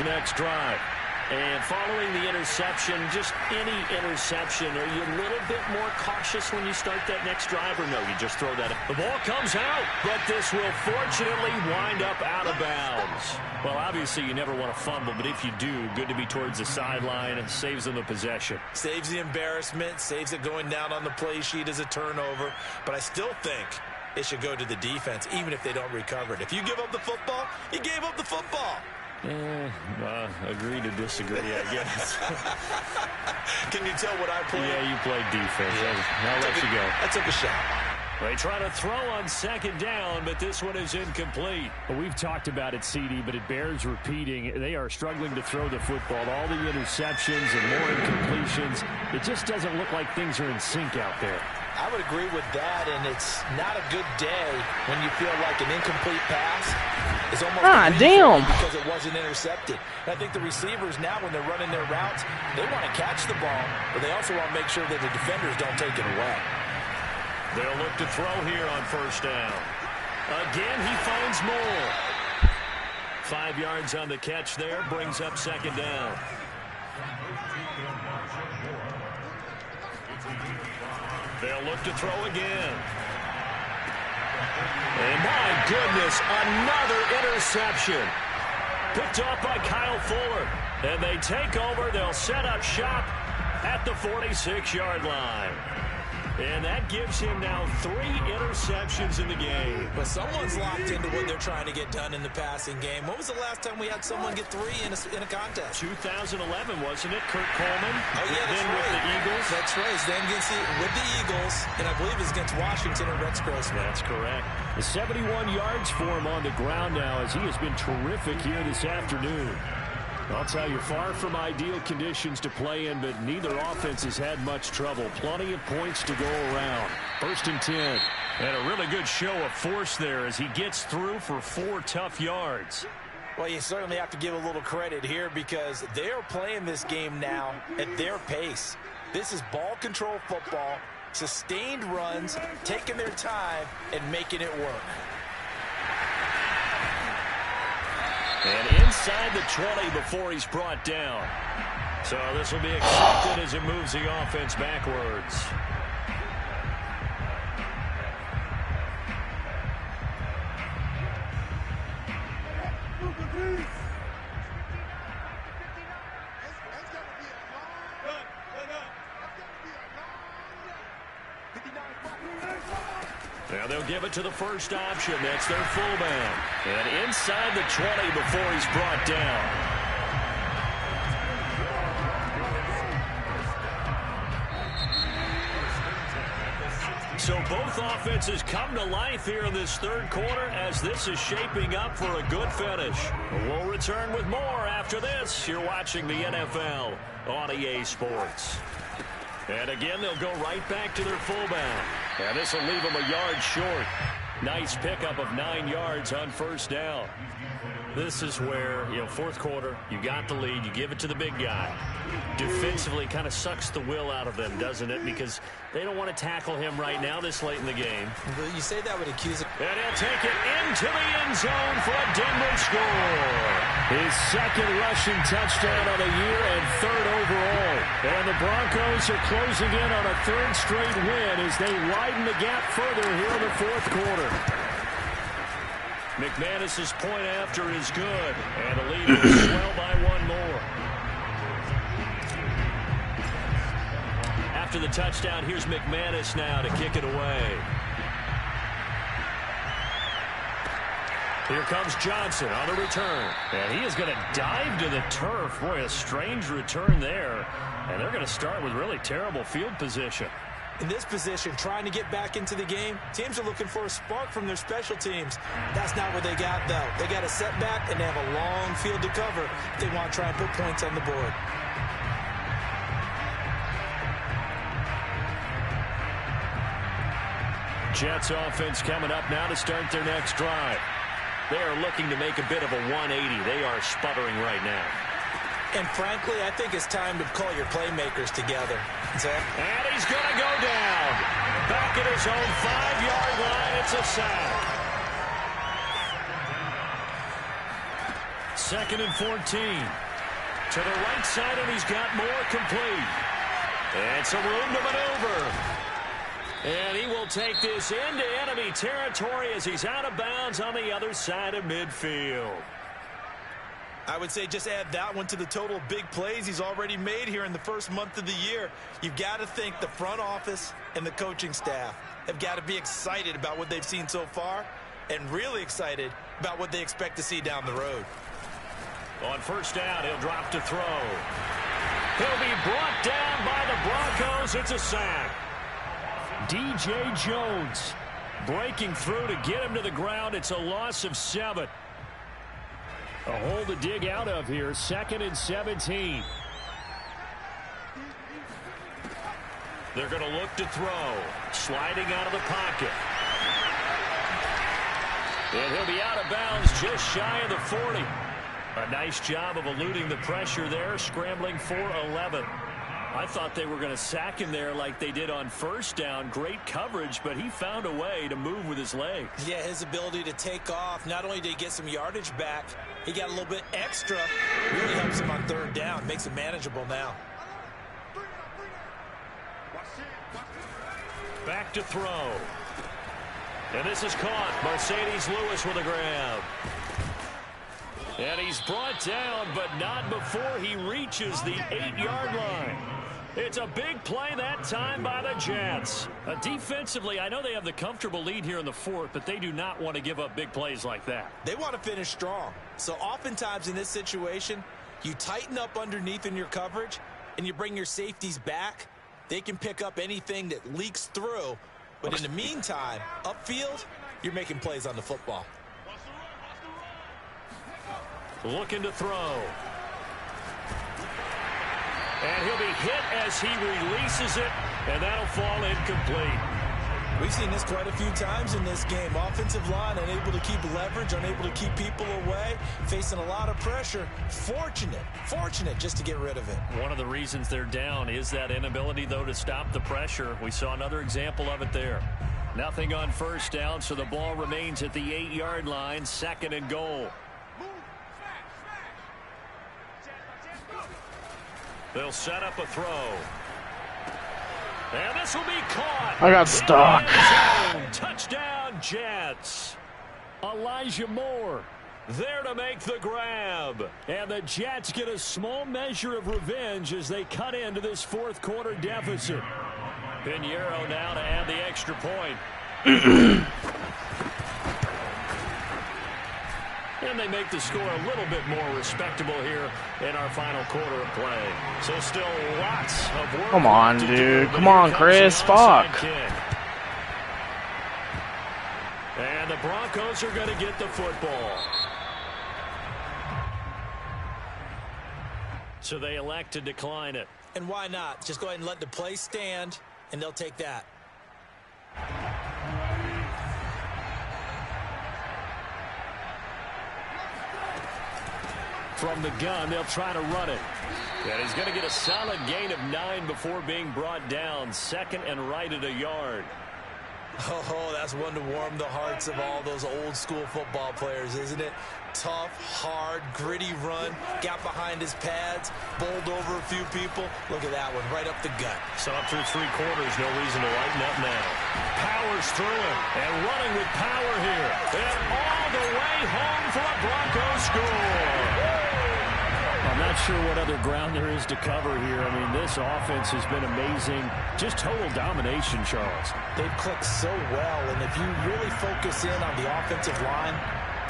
Next drive. And following the interception, just any interception, are you a little bit more cautious when you start that next drive, or no, you just throw that? The ball comes out, but this will fortunately wind up out of bounds. Well, obviously you never want to fumble, but if you do, good to be towards the sideline and saves them the possession. Saves the embarrassment, saves it going down on the play sheet as a turnover, but I still think it should go to the defense, even if they don't recover it. If you give up the football, you gave up the football. Agree to disagree, I guess. Can you tell what I played? Yeah, you played defense. Yeah. I'll let you go. I took a shot. They try to throw on second down, but this one is incomplete. Well, we've talked about it, CD, but it bears repeating. They are struggling to throw the football. All the interceptions and more incompletions. It just doesn't look like things are in sync out there. I would agree with that, and it's not a good day when you feel like an incomplete pass is almost damn, because it wasn't intercepted. And I think the receivers now, when they're running their routes, they want to catch the ball, but they also want to make sure that the defenders don't take it away. They'll look to throw here on first down. Again, he finds more. 5 yards on the catch there, brings up second down. They'll look to throw again. And my goodness, another interception. Picked off by Kyle Fuller. And they take over. They'll set up shop at the 46-yard line. And that gives him now 3 interceptions in the game. But someone's locked into what they're trying to get done in the passing game. When was the last time we had someone get 3 in a contest? 2011, wasn't it? Kurt Coleman. Oh, yeah, that's then right. with the Eagles. That's right. Then with the Eagles, and I believe it's against Washington or Rex Grossman. That's correct. The 71 yards for him on the ground now as he has been terrific here this afternoon. I'll tell you, far from ideal conditions to play in, but neither offense has had much trouble. Plenty of points to go around. 1st and 10. And a really good show of force there as he gets through for 4 tough yards. Well, you certainly have to give a little credit here because they're playing this game now at their pace. This is ball control football, sustained runs, taking their time, and making it work. And inside the 20 before he's brought down. So this will be accepted as it moves the offense backwards. Now they'll give it to the first option. That's their fullback. And inside the 20 before he's brought down. So both offenses come to life here in this third quarter as this is shaping up for a good finish. We'll return with more after this. You're watching the NFL on EA Sports. And again, they'll go right back to their fullback. And this will leave them a yard short. Nice pickup of 9 yards on first down. This is where, fourth quarter, you got the lead, you give it to the big guy. Defensively kind of sucks the will out of them, doesn't it? Because they don't want to tackle him right now this late in the game. Well, you say that with accusing. And he'll take it into the end zone for a Denver score. His second rushing touchdown of the year and third overall. And the Broncos are closing in on a third straight win as they widen the gap further here in the fourth quarter. McManus's point after is good, and the lead will swell by one more. After the touchdown, here's McManus now to kick it away. Here comes Johnson on the return. And he is going to dive to the turf. Boy, a strange return there. And they're going to start with really terrible field position. In this position, trying to get back into the game, teams are looking for a spark from their special teams. That's not what they got, though. They got a setback, and they have a long field to cover if they want to try and put points on the board. Jets offense coming up now to start their next drive. They are looking to make a bit of a 180. They are sputtering right now. And frankly, I think it's time to call your playmakers together. And he's going to go down. Back at his own 5-yard line, it's a sack. 2nd and 14. To the right side, and he's got more complete. And some room to maneuver. And he will take this into enemy territory as he's out of bounds on the other side of midfield. I would say just add that one to the total big plays he's already made here in the first month of the year. You've got to think the front office and the coaching staff have got to be excited about what they've seen so far and really excited about what they expect to see down the road. On first down, he'll drop to throw. He'll be brought down by the Broncos. It's a sack. DJ Jones breaking through to get him to the ground. It's a loss of 7. A hole to dig out of here. 2nd and 17. They're going to look to throw. Sliding out of the pocket. And he'll be out of bounds just shy of the 40. A nice job of eluding the pressure there, scrambling for 11. I thought they were going to sack him there like they did on first down. Great coverage, but he found a way to move with his legs. Yeah, his ability to take off. Not only did he get some yardage back, he got a little bit extra. Really helps him on third down. Makes it manageable now. Back to throw. And this is caught. Mercedes Lewis with a grab. And he's brought down, but not before he reaches the 8-yard line. It's a big play that time by the Jets. Defensively, I know they have the comfortable lead here in the fourth, but they do not want to give up big plays like that. They want to finish strong. So oftentimes in this situation, you tighten up underneath in your coverage, and you bring your safeties back. They can pick up anything that leaks through. But in the meantime, upfield, you're making plays on the football. Looking to throw. And he'll be hit as he releases it, and that'll fall incomplete. We've seen this quite a few times in this game. Offensive line unable to keep leverage, unable to keep people away, facing a lot of pressure. Fortunate just to get rid of it. One of the reasons they're down is that inability, though, to stop the pressure. We saw another example of it there. Nothing on first down, so the ball remains at the 8-yard line, 2nd and goal. They'll set up a throw. And this will be caught. I got stuck. Touchdown, Jets. Elijah Moore there to make the grab. And the Jets get a small measure of revenge as they cut into this fourth quarter deficit. Pinheiro now to add the extra point. And they make the score a little bit more respectable here in our final quarter of play. So still lots of work. Come on, dude. Come on, Chris. Fuck. And the Broncos are going to get the football. So they elect to decline it. And why not? Just go ahead and let the play stand, and they'll take that. From the gun, they'll try to run it. And he's going to get a solid gain of 9 before being brought down. 2nd and right at a yard. Oh, that's one to warm the hearts of all those old school football players, isn't it? Tough, hard, gritty run. Got behind his pads, bowled over a few people. Look at that one, right up the gut. So up through 3 quarters, no reason to lighten up now. Powers through it, and running with power here. And all the way home for a Broncos score. I'm not sure what other ground there is to cover here. I mean, this offense has been amazing. Just total domination, Charles. They've clicked so well, and if you really focus in on the offensive line,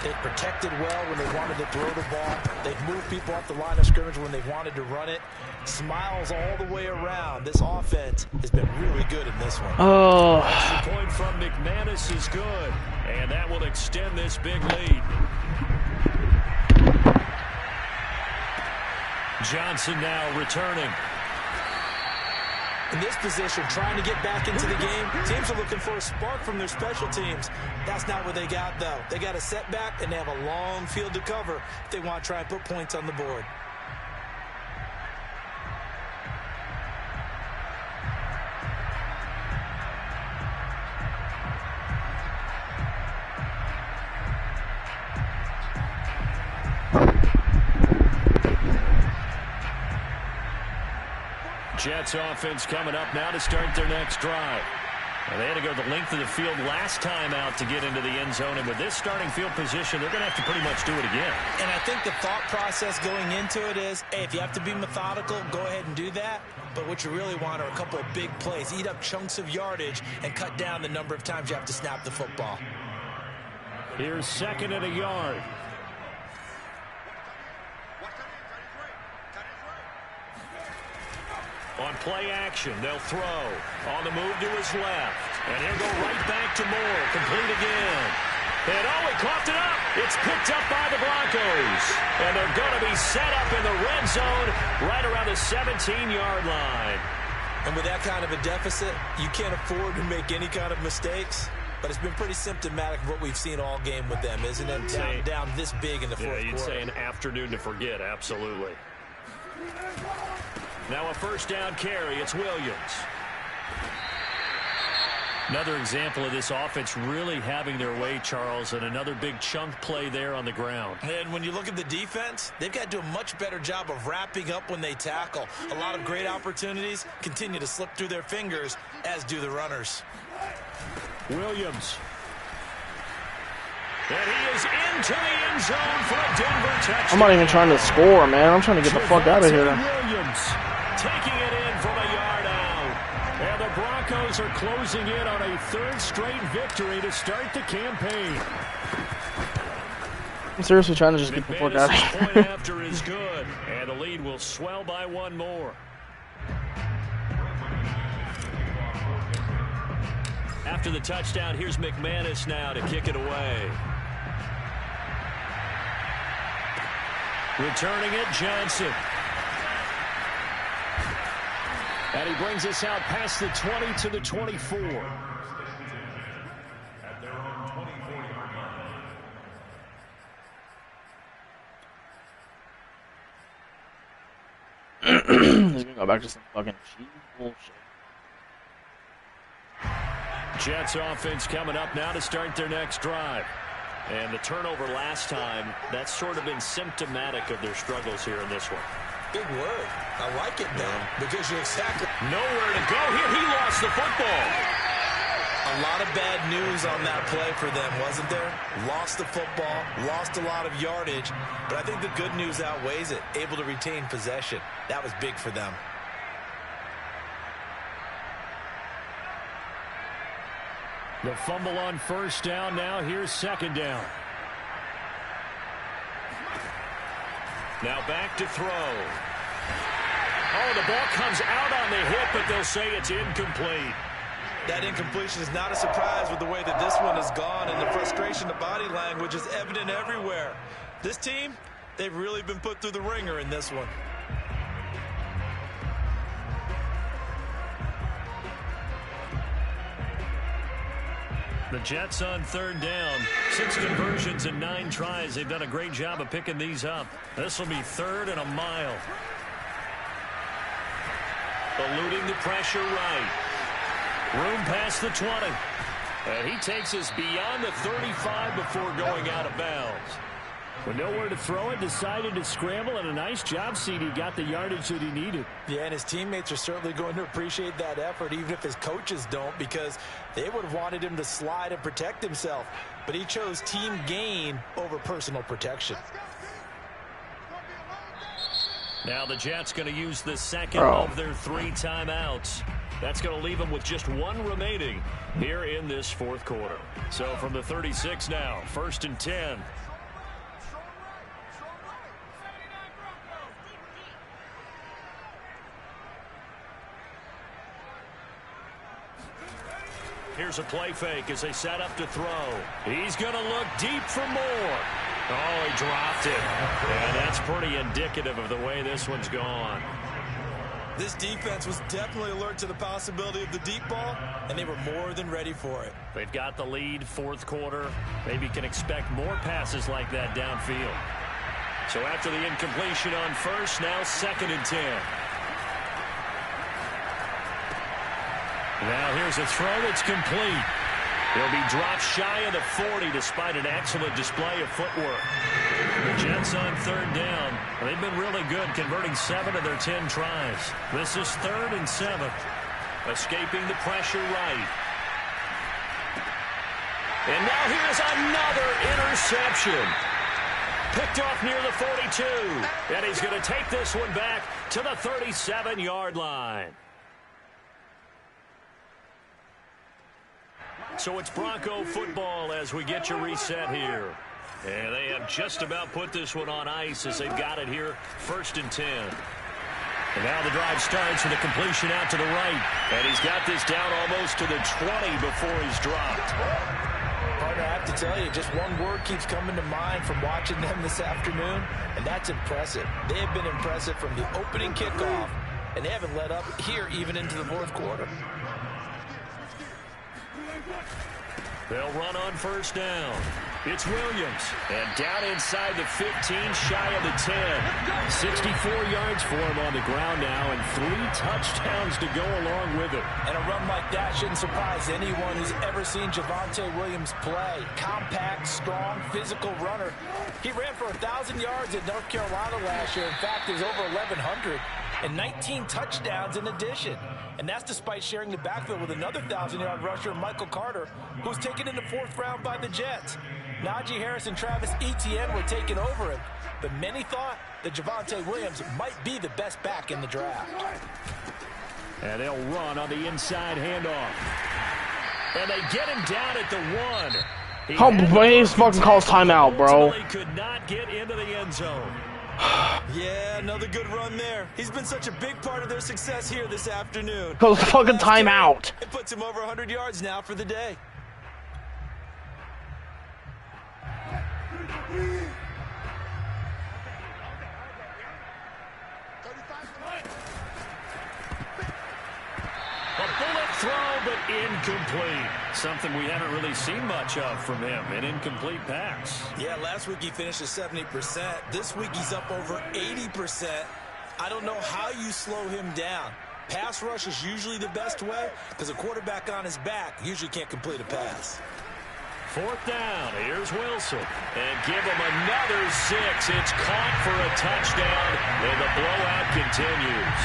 they've protected well when they wanted to throw the ball. They've moved people off the line of scrimmage when they've wanted to run it. Smiles all the way around. This offense has been really good in this one. Oh. Extra point from McManus is good, and that will extend this big lead. Johnson now returning. In this position, trying to get back into the game. Teams are looking for a spark from their special teams. That's not what they got, though. They got a setback, and they have a long field to cover if they want to try and put points on the board. Jets offense coming up now to start their next drive. Well, they had to go the length of the field last time out to get into the end zone, and with this starting field position, they're going to have to pretty much do it again. And I think the thought process going into it is, hey, if you have to be methodical, go ahead and do that. But what you really want are a couple of big plays. Eat up chunks of yardage and cut down the number of times you have to snap the football. Here's 2nd and a yard. On play action, they'll throw. On the move to his left. And he'll go right back to Moore. Complete again. And he coughed it up. It's picked up by the Broncos. And they're going to be set up in the red zone right around the 17-yard line. And with that kind of a deficit, you can't afford to make any kind of mistakes. But it's been pretty symptomatic of what we've seen all game with them, isn't it? Down this big in the fourth quarter. Yeah, you'd say an afternoon to forget, absolutely. Now a first down carry. It's Williams. Another example of this offense really having their way, Charles, and another big chunk play there on the ground. And when you look at the defense, they've got to do a much better job of wrapping up when they tackle. A lot of great opportunities continue to slip through their fingers, as do the runners. Williams. And he is into the end zone for a Denver touchdown. I'm not even trying to score, man. I'm trying to get the fuck out of here. Williams taking it in from a yard out. And the Broncos are closing in on a 3rd straight victory to start the campaign. I'm seriously trying to just get the fuck out of point here. after is good. And the lead will swell by 1 more. After the touchdown, here's McManus now to kick it away. Returning it, Johnson. And he brings us out past the 20 to the 24. At their own 24-yard line. He's gonna go back to some fucking cheese bullshit. Jets offense coming up now to start their next drive. And the turnover last time, that's sort of been symptomatic of their struggles here in this one. Big word. I like it now because you're exactly nowhere to go here. He lost the football. A lot of bad news on that play for them, wasn't there? Lost the football, lost a lot of yardage, but I think the good news outweighs it. Able to retain possession. That was big for them. The fumble on first down. Now here's 2nd down. Now back to throw. Oh, the ball comes out on the hit, but they'll say it's incomplete. That incompletion is not a surprise with the way that this one has gone, and the frustration, the body language is evident everywhere. This team, they've really been put through the ringer in this one. The Jets on third down. 6 conversions and 9 tries. They've done a great job of picking these up. This will be 3rd and a mile. Eluding the pressure right. Room past the 20. And he takes us beyond the 35 before going out of bounds. With nowhere to throw it, decided to scramble, and a nice job, CD. Got the yardage that he needed. Yeah, and his teammates are certainly going to appreciate that effort, even if his coaches don't, because they would have wanted him to slide and protect himself. But he chose team gain over personal protection. Now the Jets going to use the second of their 3 timeouts. That's going to leave them with just 1 remaining here in this 4th quarter. So from the 36 now, 1st and 10. Here's a play fake as they set up to throw. He's going to look deep for more. Oh, he dropped it. And that's pretty indicative of the way this one's gone. This defense was definitely alert to the possibility of the deep ball, and they were more than ready for it. They've got the lead, 4th quarter. Maybe can expect more passes like that downfield. So after the incompletion on first, now 2nd and 10. Now here's a throw that's complete. He'll be dropped shy of the 40 despite an excellent display of footwork. The Jets on 3rd down. They've been really good, converting 7 of their 10 tries. This is 3rd and 7. Escaping the pressure right. And now here's another interception. Picked off near the 42. And he's going to take this one back to the 37-yard line. So it's Bronco football as we get you reset here. And they have just about put this one on ice as they've got it here, 1st and 10. And now the drive starts with a completion out to the right. And he's got this down almost to the 20 before he's dropped. Partner, I have to tell you, just one word keeps coming to mind from watching them this afternoon, and that's impressive. They have been impressive from the opening kickoff, and they haven't let up here even into the 4th quarter. They'll run on 1st down. It's Williams. And down inside the 15, shy of the 10. 64 yards for him on the ground now, and 3 touchdowns to go along with it. And a run like that shouldn't surprise anyone who's ever seen Javonte Williams play. Compact, strong, physical runner. He ran for 1,000 yards at North Carolina last year. In fact, there's over 1,100 and 19 touchdowns in addition. And that's despite sharing the backfield with another 1,000-yard rusher, Michael Carter, who was taken in the 4th round by the Jets. Najee Harris and Travis Etienne were taking over him, but many thought that Javonte Williams might be the best back in the draft. And they'll run on the inside handoff. And they get him down at the 1. He fucking calls timeout, bro. Could not get into the end zone. Yeah, another good run there. He's been such a big part of their success here this afternoon. Calls fucking timeout. It puts him over 100 yards now for the day. A bullet throw, but incomplete. Something we haven't really seen much of from him, an incomplete pass. Yeah, last week he finished at 70%. This week he's up over 80%. I don't know how you slow him down. Pass rush is usually the best way because a quarterback on his back usually can't complete a pass. 4th down. Here's Wilson. And give him another 6. It's caught for a touchdown, and the blowout continues.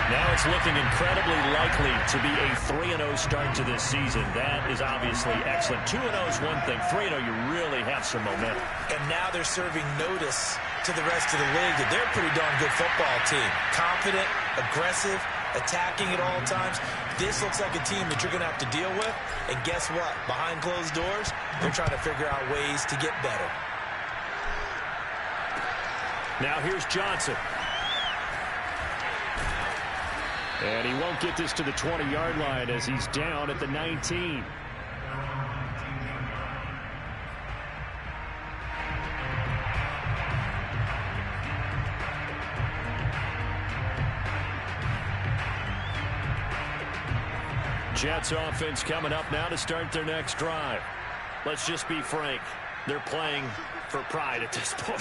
Now it's looking incredibly likely to be a 3-0 start to this season. That is obviously excellent. 2-0 is one thing. 3-0, you really have some momentum. And now they're serving notice to the rest of the league that they're a pretty darn good football team. Confident, aggressive, attacking at all times. This looks like a team that you're going to have to deal with. And guess what? Behind closed doors, they're trying to figure out ways to get better. Now here's Johnson. And he won't get this to the 20-yard line as he's down at the 19. Jets offense coming up now to start their next drive. Let's just be frank. They're playing for pride at this point.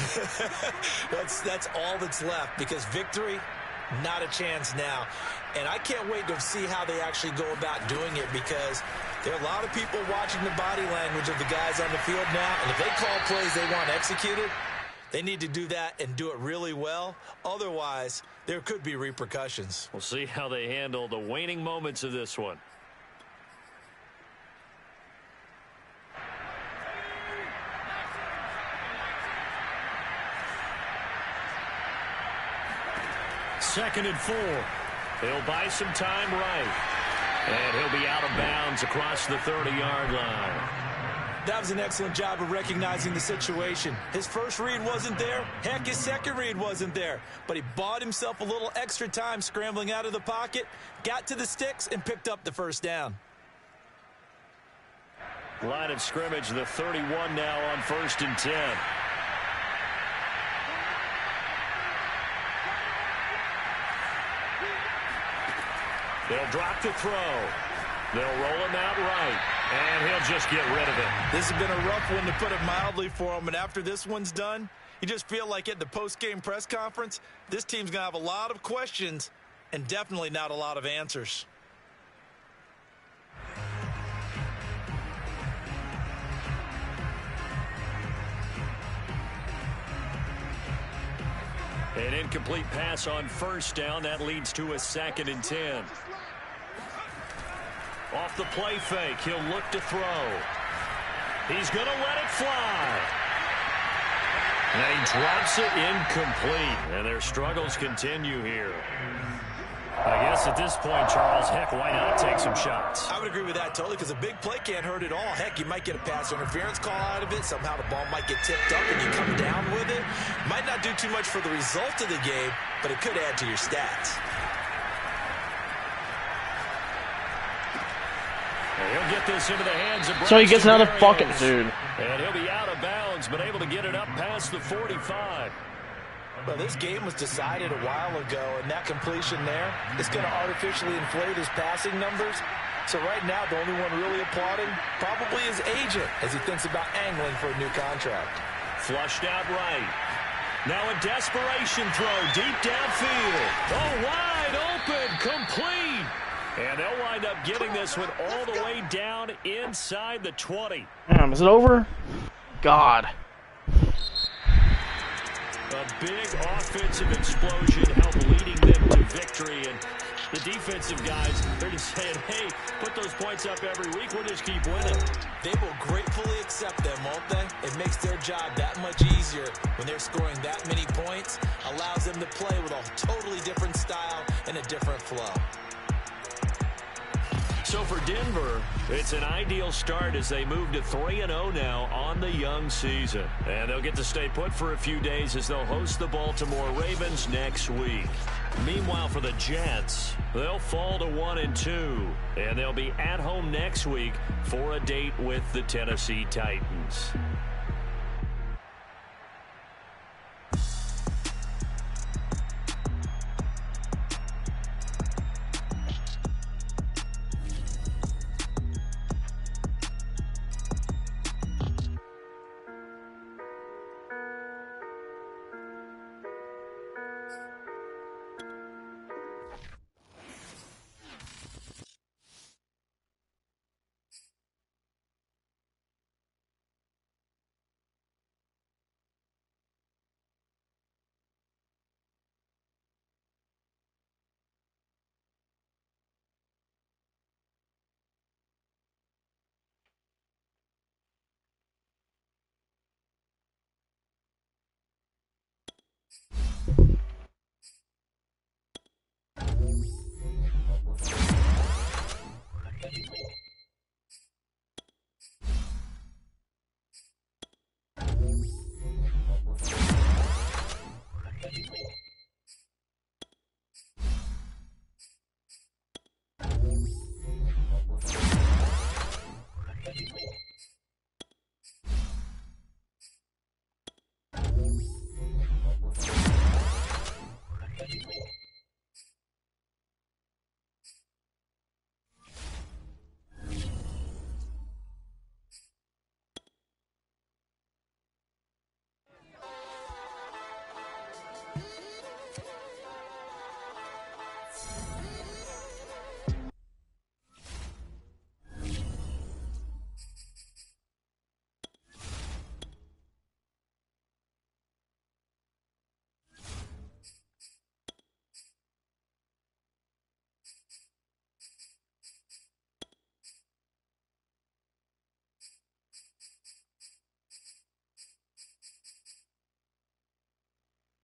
That's all that's left, because victory, not a chance now. And I can't wait to see how they actually go about doing it, because there are a lot of people watching the body language of the guys on the field now. And if they call plays they want executed, they need to do that and do it really well. Otherwise, there could be repercussions. We'll see how they handle the waning moments of this one. Second and 4. He'll buy some time right. And he'll be out of bounds across the 30-yard line. That was an excellent job of recognizing the situation. His first read wasn't there. Heck, his second read wasn't there. But he bought himself a little extra time scrambling out of the pocket, got to the sticks, and picked up the first down. Line of scrimmage, the 31 now on 1st and 10. They'll drop the throw. They'll roll him out right, and he'll just get rid of it. This has been a rough one, to put it mildly, for him. And after this one's done, you just feel like at the post-game press conference, this team's going to have a lot of questions and definitely not a lot of answers. An incomplete pass on 1st down. That leads to a 2nd and 10. Off the play fake, he'll look to throw. He's going to let it fly. And he drops it incomplete. And their struggles continue here. I guess at this point, Charles, heck, why not take some shots? I would agree with that totally, because a big play can't hurt at all. Heck, you might get a pass interference call out of it. Somehow the ball might get tipped up and you come down with it. Might not do too much for the result of the game, but it could add to your stats. He'll get this into the hands of So he gets another fucking dude. And he'll be out of bounds, but able to get it up past the 45. Well, this game was decided a while ago, and that completion there is going to artificially inflate his passing numbers. So right now, the only one really applauding probably his agent as he thinks about angling for a new contract. Flushed out right. Now a desperation throw deep downfield. Oh, wide open, complete. And they'll wind up getting this one all the way down inside the 20. Damn, is it over? God. A big offensive explosion helped leading them to victory. And the defensive guys, they're just saying, hey, put those points up every week. We'll just keep winning. They will gratefully accept them, won't they? It makes their job that much easier when they're scoring that many points. Allows them to play with a totally different style and a different flow. So for Denver, it's an ideal start as they move to 3-0 now on the young season. And they'll get to stay put for a few days as they'll host the Baltimore Ravens next week. Meanwhile, for the Jets, they'll fall to 1-2. And they'll be at home next week for a date with the Tennessee Titans.